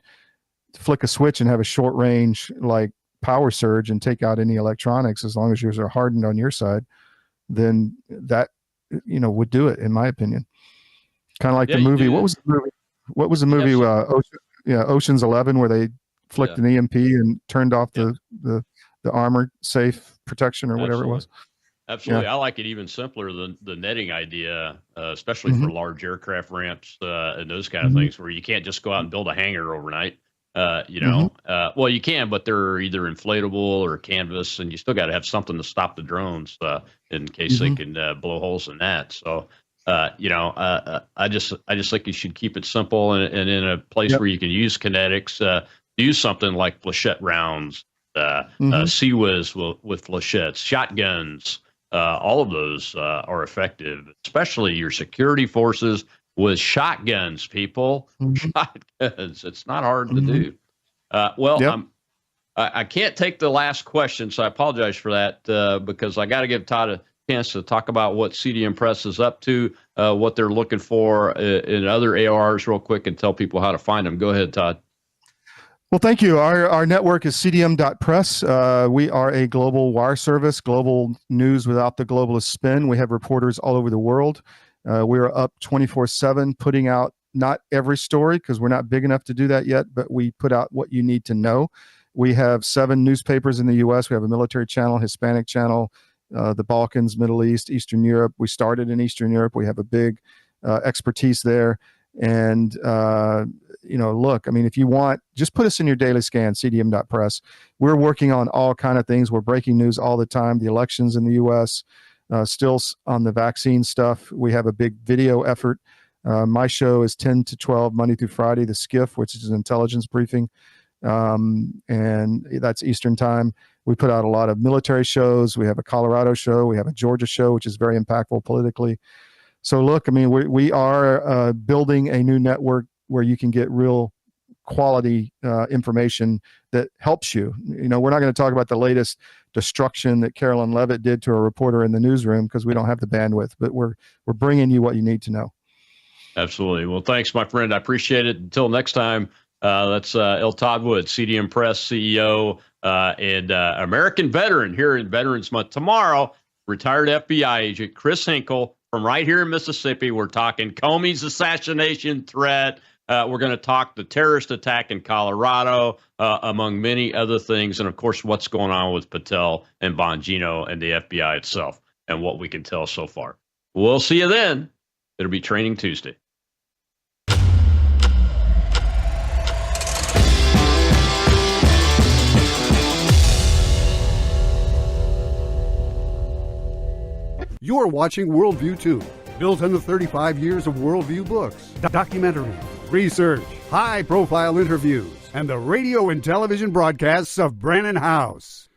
flick a switch and have a short range like power surge and take out any electronics, as long as yours are hardened on your side, then that, would do it, in my opinion. Kind of like the movie. What was the movie? Ocean's 11, where they flicked an EMP and turned off the armor safe protection or whatever it was. Absolutely. I like it even simpler than the netting idea, especially for large aircraft ramps and those kind of things, where you can't just go out and build a hangar overnight. Well, you can, but they're either inflatable or canvas, and you still got to have something to stop the drones in case they can blow holes in that. So, I just think you should keep it simple and in a place where you can use kinetics. Use something like flechette rounds, CWIS with flechettes, shotguns. All of those are effective, especially your security forces with shotguns, people. Shotguns. It's not hard to do. I can't take the last question, so I apologize for that because I got to give Todd a chance to talk about what CDM Press is up to, what they're looking for in other ARs real quick, and tell people how to find them. Go ahead, Todd. Well, thank you. Our network is cdm.press. We are a global wire service, global news without the globalist spin. We have reporters all over the world. We are up 24/7, putting out not every story because we're not big enough to do that yet, but we put out what you need to know. We have 7 newspapers in the U.S. We have a military channel, Hispanic channel, the Balkans, Middle East, Eastern Europe. We started in Eastern Europe. We have a big expertise there. And, look, I mean, if you want, just put us in your daily scan, cdm.press. We're working on all kind of things. We're breaking news all the time. The elections in the U.S., still on the vaccine stuff. We have a big video effort. My show is 10 to 12, Monday through Friday, the Skiff, which is an intelligence briefing. And that's Eastern time. We put out a lot of military shows. We have a Colorado show. We have a Georgia show, which is very impactful politically. So look, I mean, we are building a new network where you can get real quality information that helps you. We're not going to talk about the latest destruction that Carolyn Levitt did to a reporter in the newsroom because we don't have the bandwidth, but we're bringing you what you need to know. Absolutely. Well, thanks, my friend. I appreciate it. Until next time, that's L. Todd Wood, CDM Press CEO and American veteran here in Veterans Month. Tomorrow, retired FBI agent Chris Hinkle from right here in Mississippi. We're talking Comey's assassination threat. We're going to talk the terrorist attack in Colorado, among many other things. And, of course, what's going on with Patel and Bongino and the FBI itself and what we can tell so far. We'll see you then. It'll be Training Tuesday. You're watching Worldview 2, built on the 35 years of Worldview books, documentaries, research, high-profile interviews, and the radio and television broadcasts of Brannon House.